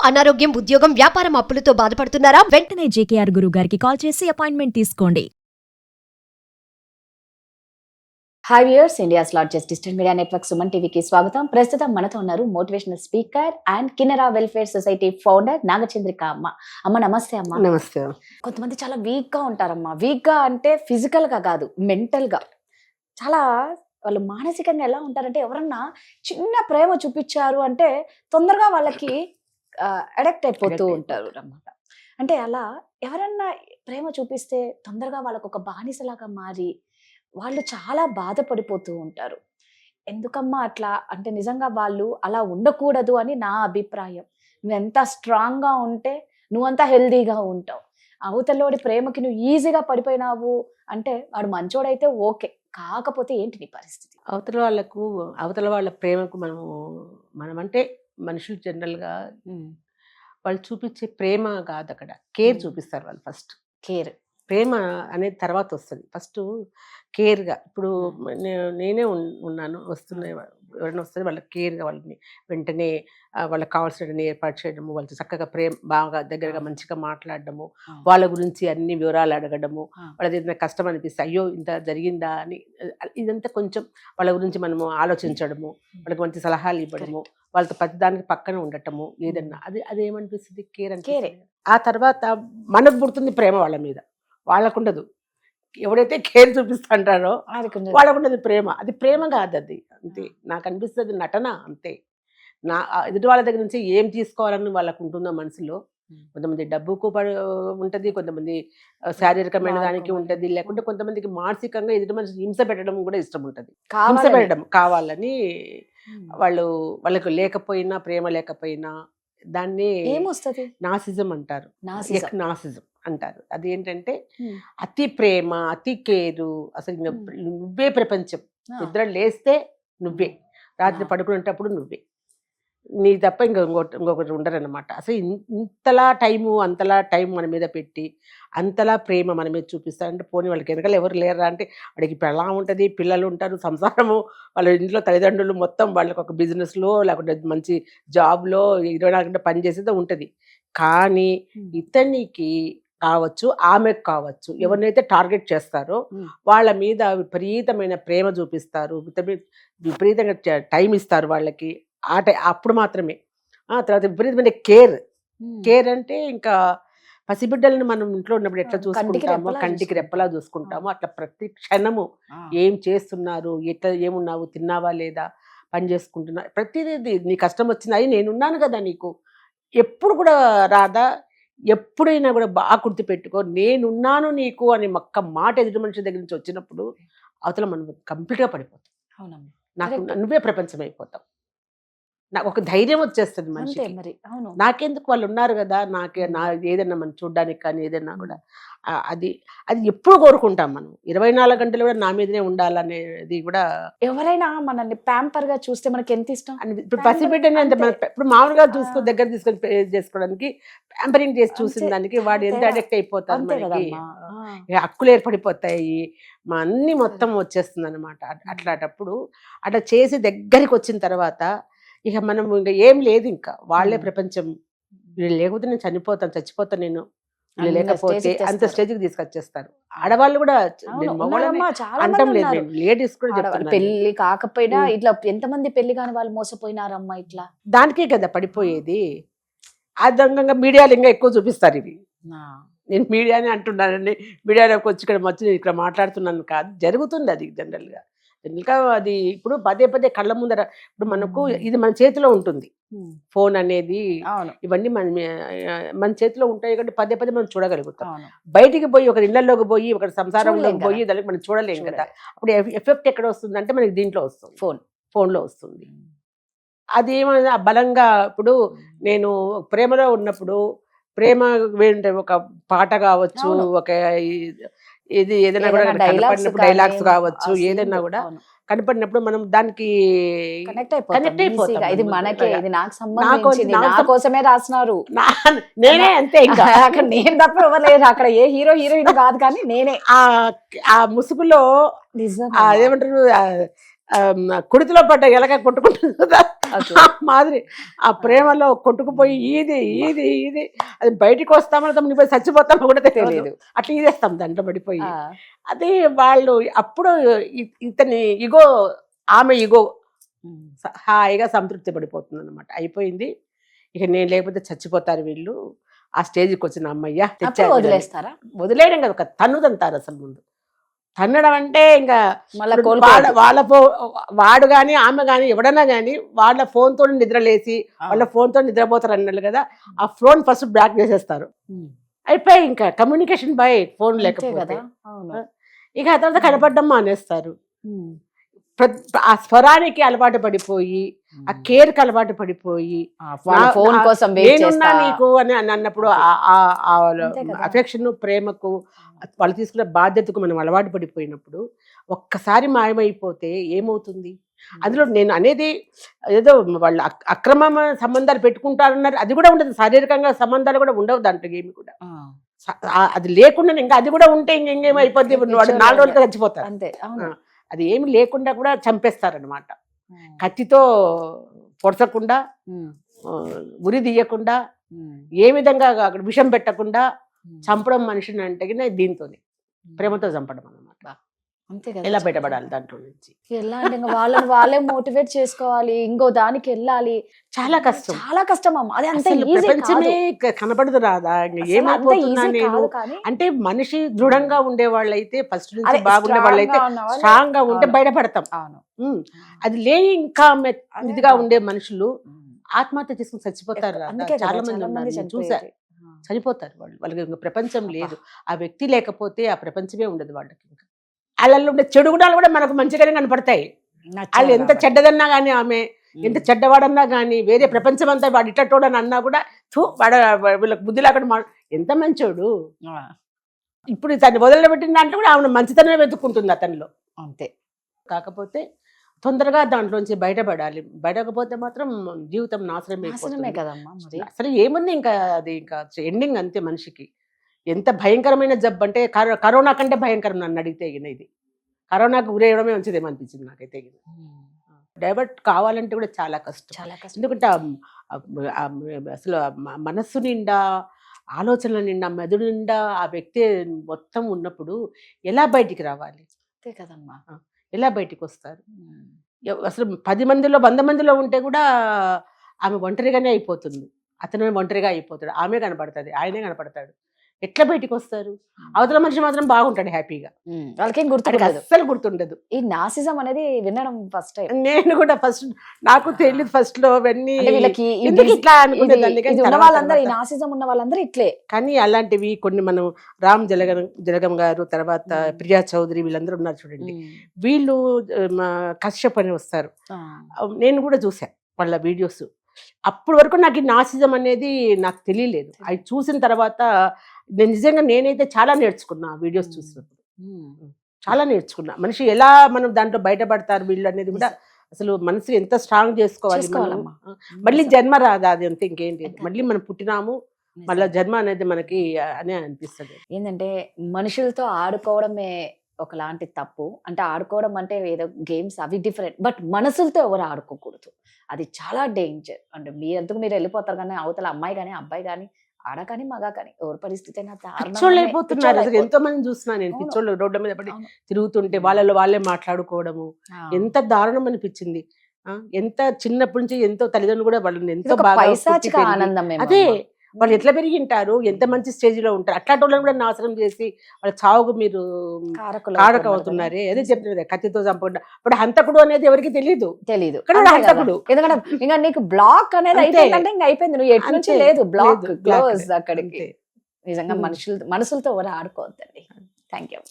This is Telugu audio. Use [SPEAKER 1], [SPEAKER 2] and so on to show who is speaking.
[SPEAKER 1] అనారోగ్యం, ఉద్యోగం, వ్యాపారం అప్పులతో బాధపడుతున్నారా?
[SPEAKER 2] వెంటనే జేకేఆర్ గురువు గారికి కాల్ చేసి అపాయింట్మెంట్ తీసుకోండి.
[SPEAKER 3] Hi viewers, India's largest digital media network Suman టీవీకి స్వాగతం. ప్రస్తుతం మనతో ఉన్నారు motivational speaker and Kinnera welfare society founder Nagachandrika అమ్మ. అమ్మ నమస్తే అమ్మ.
[SPEAKER 4] నమస్తే.
[SPEAKER 3] కొంతమంది చాలా వీక్ గా ఉంటారమ్మా. వీక్ గా అంటే ఫిజికల్ గా కాదు, మెంటల్ గా. చాలా వాళ్ళు మానసికంగా ఎలా ఉంటారంటే, ఎవరన్నా చిన్న ప్రేమ చూపించారు అంటే తొందరగా వాళ్ళకి అడక్ట్ అయిపోతూ ఉంటారు అన్నమాట. అంటే అలా ఎవరన్నా ప్రేమ చూపిస్తే తొందరగా వాళ్ళకు ఒక బానిసలాగా మారి వాళ్ళు చాలా బాధపడిపోతూ ఉంటారు. ఎందుకమ్మా అట్లా అంటే, నిజంగా వాళ్ళు అలా ఉండకూడదు అని నా అభిప్రాయం. నువ్వెంత స్ట్రాంగ్గా ఉంటే నువ్వంతా హెల్దీగా ఉంటావు. అవతలోడి ప్రేమకి నువ్వు ఈజీగా పడిపోయినావు అంటే వాడు మంచోడైతే ఓకే, కాకపోతే ఏంటి నీ పరిస్థితి?
[SPEAKER 4] అవతల వాళ్ళ ప్రేమకు మనమంటే మనుషులు జనరల్గా వాళ్ళు చూపించే ప్రేమ కాదు, అక్కడ కేర్ చూపిస్తారు వాళ్ళు. ఫస్ట్
[SPEAKER 3] కేర్,
[SPEAKER 4] ప్రేమ అనేది తర్వాత వస్తుంది. ఫస్ట్ కేర్గా. ఇప్పుడు నేనే ఉన్నాను, ఎవరైనా వస్తే వాళ్ళకి కేర్గా వాళ్ళని వెంటనే వాళ్ళకి కావాల్సిన ఏర్పాటు చేయడము, వాళ్ళతో చక్కగా బాగా దగ్గరగా మంచిగా మాట్లాడడము, వాళ్ళ గురించి అన్ని వివరాలు అడగడము, వాళ్ళది ఏదైనా కష్టం అనిపిస్తే అయ్యో ఇంత జరిగిందా అని, ఇదంతా కొంచెం వాళ్ళ గురించి మనము ఆలోచించడము, వాళ్ళకి మంచి సలహాలు ఇవ్వడము, వాళ్ళతో ప్రతిదానికి పక్కన ఉండటము, ఏదన్నా అది ఏమనిపిస్తుంది? కేర్ అంటే. ఆ తర్వాత మనకు పుడుతుంది ప్రేమ వాళ్ళ మీద, వాళ్ళకుండదు. ఎవడైతే కేర్ చూపిస్తుంటారో వాళ్ళకుండదు ప్రేమ. అది ప్రేమ కాదు, అది అంతే. నాకు అనిపిస్తుంది నటన అంతే. ఎదుటి వాళ్ళ దగ్గర నుంచి ఏం తీసుకోవాలని వాళ్ళకు ఉంటుందో మనసులో. కొంతమంది డబ్బుకు ఉంటుంది, కొంతమంది శారీరకమైన దానికి ఉంటుంది, లేకుంటే కొంతమందికి మానసికంగా ఎదుటి మనిషి హింస పెట్టడం కూడా ఇష్టం ఉంటుంది. హింస పెట్టడం కావాలని వాళ్ళకు లేకపోయినా, ప్రేమ లేకపోయినా దాన్ని
[SPEAKER 3] ఏమొస్తుంది?
[SPEAKER 4] నాసిజం అంటారు. నాసిజం అంటారు. అదేంటంటే అతి ప్రేమ, అతి కేరు. అసలు నువ్వే ప్రపంచం. నిద్ర లేస్తే నువ్వే, రాత్రి పడుకునేటప్పుడు నువ్వే, నీ తప్ప ఇంకొకటి ఉండరన్నమాట. అసలు ఇంతలా అంతలా టైం మన మీద పెట్టి అంతలా ప్రేమ మన మీద చూపిస్తారంటే, పోనీ వాళ్ళకి వెనకాల ఎవరు లేరా అంటే, వాడికి ఎలా ఉంటుంది, పిల్లలు ఉంటారు, సంసారము, వాళ్ళ ఇంట్లో తల్లిదండ్రులు మొత్తం వాళ్ళకి ఒక బిజినెస్లో లేకుంటే మంచి జాబ్లో 24 గంటలు పనిచేసేదో ఉంటుంది. కానీ ఇతనికి కావచ్చు, ఆమెకు కావచ్చు, ఎవరినైతే టార్గెట్ చేస్తారో వాళ్ళ మీద విపరీతమైన ప్రేమ చూపిస్తారు, విపరీతంగా టైం ఇస్తారు వాళ్ళకి. అప్పుడు మాత్రమే. తర్వాత విపరీతమైన కేర్ అంటే ఇంకా పసిబిడ్డలను మనం ఇంట్లో ఉన్నప్పుడు ఎట్లా చూసుకుంటామో, కంటికి రెప్పలా చూసుకుంటామో, అట్లా ప్రతి క్షణము ఏం చేస్తున్నారు, ఎట్లా ఏమున్నావు, తిన్నావా లేదా, పని చేసుకుంటున్నా, ప్రతిదీ నీ కష్టం వచ్చింది, అయి నేనున్నాను కదా నీకు. ఎప్పుడు కూడా రాదా, ఎప్పుడైనా కూడా బాగా గుర్తుపెట్టుకో, నేనున్నాను నీకు అని ఒక్క మాట ఎదుటి మనిషి దగ్గర నుంచి వచ్చినప్పుడు అవతల మనం కంప్లీట్గా పడిపోతాం.
[SPEAKER 3] అవునమ్మా,
[SPEAKER 4] నాకు నువ్వే ప్రపంచం అయిపోతాం. నాకు ఒక ధైర్యం వచ్చేస్తుంది మనిషికి. నాకెందుకు, వాళ్ళు ఉన్నారు కదా, నా ఏదన్నా మనం చూడడానికి కానీ ఏదన్నా కూడా అది ఎప్పుడు కోరుకుంటాం మనం. 24 గంటలు కూడా నా మీదనే ఉండాలనేది కూడా.
[SPEAKER 3] ఎవరైనా మనల్ని ప్యాంపర్ గా చూస్తే మనకి ఎంత ఇష్టం.
[SPEAKER 4] ఇప్పుడు పసిబిడ్డని అంటే ఇప్పుడు మామూలుగా దగ్గర తీసుకొని చేసుకోవడానికి ప్యాంపరింగ్ చేసి చూసిన దానికి వాడు ఎంత అడిక్ట్ అయిపోతారు, మనకి హక్కులు ఏర్పడిపోతాయి, అన్ని మొత్తం వచ్చేస్తుంది అనమాట. అట్లాంటప్పుడు అట్లా చేసి దగ్గరికి వచ్చిన తర్వాత ఇక మనం ఇంకా ఏం లేదు, ఇంకా వాళ్ళే ప్రపంచం. వీళ్ళు లేకపోతే నేను చచ్చిపోతాను నేను, వీళ్ళు లేకపోతే అంత స్టేజ్కి తీసుకొచ్చేస్తారు. ఆడవాళ్ళు కూడా అంటాం లేదు, నేను లేడీస్ కూడా చెప్తాను.
[SPEAKER 3] పెళ్లి కాకపోయినా ఇట్లా ఎంతమంది పెళ్లి కాని వాళ్ళు మోసపోయినారమ్మా. ఇట్లా
[SPEAKER 4] దానికే కదా పడిపోయేది. అదంగా మీడియాలు ఇంకా ఎక్కువ చూపిస్తారు ఇవి. నేను మీడియానే అంటున్నానండి, మీడియాలోకి వచ్చి ఇక్కడ మాట్లాడుతున్నాను కాదు, జరుగుతుంది అది జనరల్గా. అది ఇప్పుడు పదే కళ్ళ ముందర. ఇప్పుడు మనకు ఇది మన చేతిలో ఉంటుంది, ఫోన్ అనేది, ఇవన్నీ మన చేతిలో ఉంటాయి కాబట్టి పదే మనం చూడగలుగుతాం. బయటికి పోయి ఒకరి ఇళ్లలోకి పోయి ఒకరి సంసారంలోకి పోయి దానికి మనం చూడలేం కదా. అప్పుడు ఎఫెక్ట్ ఎక్కడ వస్తుంది అంటే మనకి దీంట్లో వస్తుంది, ఫోన్లో వస్తుంది. అదేమైనా బలంగా. ఇప్పుడు నేను ప్రేమలో ఉన్నప్పుడు ప్రేమ ఒక పాట కావచ్చు, ఒక ఇది ఏదైనా కూడా కనపడినప్పుడు డైలాగ్స్ కావచ్చు, ఏదైనా కూడా కనపడినప్పుడు మనం దానికి కనెక్ట్ అయిపోతాం.
[SPEAKER 3] ఇది మనకే, ఇది నాకు సంబంధించింది, నా కోసమే రాసినారు,
[SPEAKER 4] నేనే అంతే. ఇంకా
[SPEAKER 3] అక్కడ నేను తప్ప ఇవ్వలేదు, అక్కడ ఏ హీరో హీరోయిన్ కాదు, కానీ నేనే.
[SPEAKER 4] ఆ ముసుగులో అదేమంటారు, కుడితిలో పడ్డ ఎలక కొట్టుకుంటుంది కదా,
[SPEAKER 3] Okay.
[SPEAKER 4] మాదిరి ఆ ప్రేమలో కొట్టుకుపోయి ఇది అది బయటికి వస్తామో నువ్వు చచ్చిపోతామో కూడా తెలియదు,
[SPEAKER 3] తెలీదు.
[SPEAKER 4] అట్లా ఈదేస్తాం దాంట్లో పడిపోయి.
[SPEAKER 3] ఆ,
[SPEAKER 4] అది వాళ్ళు అప్పుడు ఇతని ఇగో, ఆమె ఇగో
[SPEAKER 3] ఉమ్,
[SPEAKER 4] హాయిగా సంతృప్తి పడిపోతుంది అనమాట. అయిపోయింది, ఇక నేను లేకపోతే చచ్చిపోతారు వీళ్ళు. ఆ స్టేజ్కి వచ్చిన అమ్మయ్య
[SPEAKER 3] అప్పుడు
[SPEAKER 4] తెచ్చారు.
[SPEAKER 3] వదిలేస్తారా?
[SPEAKER 4] వదిలేయడం కదా, ఒక తన్నుదంటారు అసలు. ముందు తన్నడం అంటే ఇంకా
[SPEAKER 3] మళ్ళా
[SPEAKER 4] ఇప్పుడు
[SPEAKER 3] కోలుకోవద్దు.
[SPEAKER 4] వాడు కానీ ఆమె కానీ ఎవడన్నా కానీ వాళ్ళ ఫోన్ తోని నిద్రలేసి వాళ్ళ ఫోన్ తో నిద్రపోతారు అన్నారు కదా, ఆ ఫోన్ ఫస్ట్ బ్లాక్ చేసేస్తారు.
[SPEAKER 3] ఉమ్,
[SPEAKER 4] అయిపోయి ఇంకా కమ్యూనికేషన్ బై ఫోన్
[SPEAKER 3] అంతే
[SPEAKER 4] లేకపోతే
[SPEAKER 3] కదా. అవును.
[SPEAKER 4] ఇక ఆ తర్వాత కనపడడం మానేస్తారు.
[SPEAKER 3] ఉమ్,
[SPEAKER 4] ఆ స్వరానికి అలవాటు పడిపోయి, ఆ కేర్ కి అలవాటు పడిపోయి,
[SPEAKER 3] వాళ్ళ ఫోన్ కోసం వెయిట్
[SPEAKER 4] నేనున్నా
[SPEAKER 3] చేస్తా.
[SPEAKER 4] నీకు అని అన్నప్పుడు
[SPEAKER 3] అంతే కదా.
[SPEAKER 4] అఫెక్షన్, ప్రేమకు, వాళ్ళు తీసుకున్న బాధ్యతకు మనం అలవాటు పడిపోయినప్పుడు ఒక్కసారి మాయమైపోతే ఏమవుతుంది? అందులో నేను అనేది ఏదో వాళ్ళు అక్రమ సంబంధాలు పెట్టుకుంటారన్నారు, అది కూడా ఉండదు. శారీరకంగా సంబంధాలు కూడా ఉండవు దాంట్లో ఏమి కూడా. అది లేకుండా ఇంకా అది కూడా ఉంటే ఇంకేమైపోద్ది, వాడు 4 రోజులకి చచ్చిపోతారు.
[SPEAKER 3] అంతే. అవును.
[SPEAKER 4] అది ఏమి లేకుండా కూడా చంపేస్తారనమాట. కత్తితో పొడచకుండా,
[SPEAKER 3] ఉమ్,
[SPEAKER 4] ఉరి తీయకుండా,
[SPEAKER 3] ఉమ్,
[SPEAKER 4] ఏ విధంగా అక్కడ విషం పెట్టకుండా చంపడం మనిషిని అంటే దీంతోనే ప్రేమతో చంపడం అనమాట.
[SPEAKER 3] అంతే కదా.
[SPEAKER 4] ఎలా బయటపడాలి దాంట్లో నుంచి?
[SPEAKER 3] ఎలా అంటే ఇంకా వాళ్ళే మోటివేట్ చేసుకోవాలి, ఇంకో దానికి వెళ్ళాలి.
[SPEAKER 4] చాలా కష్టం,
[SPEAKER 3] చాలా కష్టం అమ్మ. అది అంత
[SPEAKER 4] అసలు
[SPEAKER 3] ఈజీ
[SPEAKER 4] ప్రపంచమే కనపడదు రాదా? ఏమైపోతున్నా నేను అంటే మనిషి దృఢంగా ఉండే వాళ్ళైతే, ఫస్ట్ నుంచి బాగుండే వాళ్ళైతే, స్ట్రాంగ్ గా ఉంటే బయటపడతాం. అది లేని ఇంకా ఇదిగా ఉండే మనుషులు ఆత్మహత్య చేసుకుని చచ్చిపోతారు. చాలా మంది ఉన్నారు, నేను చూసా. చనిపోతారు వాళ్ళకి ఇంకా ప్రపంచం లేదు. ఆ వ్యక్తి లేకపోతే ఆ ప్రపంచమే ఉండదు వాళ్ళకి. ఇంకా వాళ్ళల్లో ఉండే చెడు గుణాలు కూడా మనకు మంచిగానే కనపడతాయి. వాళ్ళు ఎంత చెడ్డదన్నా కానీ, ఆమె ఎంత చెడ్డవాడన్నా కానీ, వేరే ప్రపంచం అంతా వాడు ఇట్టోడని అన్నా కూడా వీళ్ళకి బుద్ధి లేకుండా ఎంత మంచోడు. ఇప్పుడు తను వదిలిపెట్టిన దాంట్లో కూడా ఆమె మంచితనమే వెతుక్కుంటుంది అతనిలో.
[SPEAKER 3] అంతే.
[SPEAKER 4] కాకపోతే తొందరగా దాంట్లోంచి బయటపడాలి. బయటకపోతే మాత్రం జీవితం
[SPEAKER 3] నాశనమే కదమ్మా. మరి
[SPEAKER 4] అసలు ఏముంది ఇంకా, అది ఇంకా ఎండింగ్ అంతే. మనిషికి ఎంత భయంకరమైన జబ్బు అంటే కరోనా కంటే భయంకరం నన్ను అడిగితే. ఇది కరోనాకు గురేయడమే మంచిదేమో అనిపించింది నాకైతే. డైవర్ట్ కావాలంటే కూడా చాలా కష్టం.
[SPEAKER 3] చాలా కష్టం.
[SPEAKER 4] ఎందుకంటే అసలు మనస్సు నిండా, ఆలోచనల నిండా, మెదడు నిండా ఆ వ్యక్తి మొత్తం ఉన్నప్పుడు ఎలా బయటికి రావాలి?
[SPEAKER 3] అంతే కదమ్మా.
[SPEAKER 4] ఎలా బయటికి వస్తారు? అసలు 10 మందిలో 100 మందిలో ఉంటే కూడా ఆమె ఒంటరిగానే అయిపోతుంది, అతను ఒంటరిగా అయిపోతాడు, ఆమె కనపడుతుంది, ఆయనే కనపడతాడు. ఎట్లా బయటికి వస్తారు? అవతల మనిషి మాత్రం బాగుంటాడు హ్యాపీగా,
[SPEAKER 3] వాళ్ళకేం గుర్తుండదు,
[SPEAKER 4] అస్సలు గుర్తుండదు.
[SPEAKER 3] ఈ నాసిజం అనేది వినడం ఫస్ట్ టైం.
[SPEAKER 4] నేను కూడా ఫస్ట్ నాకు తెలియదు ఫస్ట్ లో అవన్నీ
[SPEAKER 3] వీళ్ళకి
[SPEAKER 4] ఇట్లా అనుకునేదాన్ని.
[SPEAKER 3] ఉన్న వాళ్ళందరూ, ఈ నాసిజం ఉన్న వాళ్ళందరూ ఇట్లే.
[SPEAKER 4] కానీ అలాంటివి కొన్ని మనం రామ్ జలగం గారు, తర్వాత ప్రియా చౌదరి, వీళ్ళందరూ ఉన్నారు చూడండి. వీళ్ళు కశ్యప్ అని వస్తారు, నేను కూడా చూసా వాళ్ళ వీడియోస్. అప్పటి వరకు నాకు ఈ నాసిజం అనేది నాకు తెలియలేదు. అవి చూసిన తర్వాత నిజంగా నేనైతే చాలా నేర్చుకున్నా వీడియోస్ చూసినప్పుడు. చాలా నేర్చుకున్నా మనిషి ఎలా మనం దాంట్లో బయటపడతారు వీళ్ళు అనేది కూడా. అసలు మనసు ఎంత స్ట్రాంగ్ చేసుకోవాలి. మళ్ళీ జన్మ రాదా? అది అంతే, ఇంకేం లేదు. మళ్ళీ మనం పుట్టినాము, మళ్ళీ జన్మ అనేది మనకి అనే అనిపిస్తుంది.
[SPEAKER 3] ఏంటంటే మనుషులతో ఆడుకోవడమే ఒకలాంటి తప్పు. అంటే ఆడుకోవడం అంటే ఏదో గేమ్స్ అవి డిఫరెంట్, బట్ మనసులతో ఎవరు ఆడుకోకూడదు. అది చాలా డేంజర్. అంటే మీరెందుకు మీరు వెళ్ళిపోతారు, కానీ అవతల అమ్మాయి కానీ అబ్బాయి కానీ, ఆడ కానీ మగ కానీ, ఎవరి పరిస్థితి అయినా
[SPEAKER 4] పిచ్చోళ్ళు అయిపోతున్నారు. అసలు ఎంతో మంది చూస్తున్నా నేను, పిచ్చోళ్ళు రోడ్ల మీద పడి తిరుగుతుంటే వాళ్ళలో వాళ్ళే మాట్లాడుకోవడము ఎంత దారుణం అనిపించింది. ఎంత చిన్నప్పటి నుంచి ఎంతో తల్లిదండ్రులు కూడా వాళ్ళని ఎంతో బాగా
[SPEAKER 3] ఆనందం.
[SPEAKER 4] అదే వాళ్ళు ఎట్లా పెరిగింటారు, ఎంత మంచి స్టేజ్ లో ఉంటారు. అట్లాంటి వాళ్ళని కూడా నాశనం చేసి వాళ్ళ చావుకు మీరు కారక అవుతున్నారే. అదే చెప్తున్నారు, కత్తితో చంపకుండా. ఇప్పుడు హంతకుడు అనేది ఎవరికి తెలియదు. హంతకుడు
[SPEAKER 3] ఎందుకంటే ఇంకా నీకు బ్లాక్ అనేది అయిపోయిందంటే ఇంకా అయిపోయింది, నువ్వు ఎటు నుంచి లేదు, బ్లాక్ క్లోజ్ అక్కడికి. నిజంగా మనసులతో ఎవరు ఆడుకోవద్దండి. Thank you.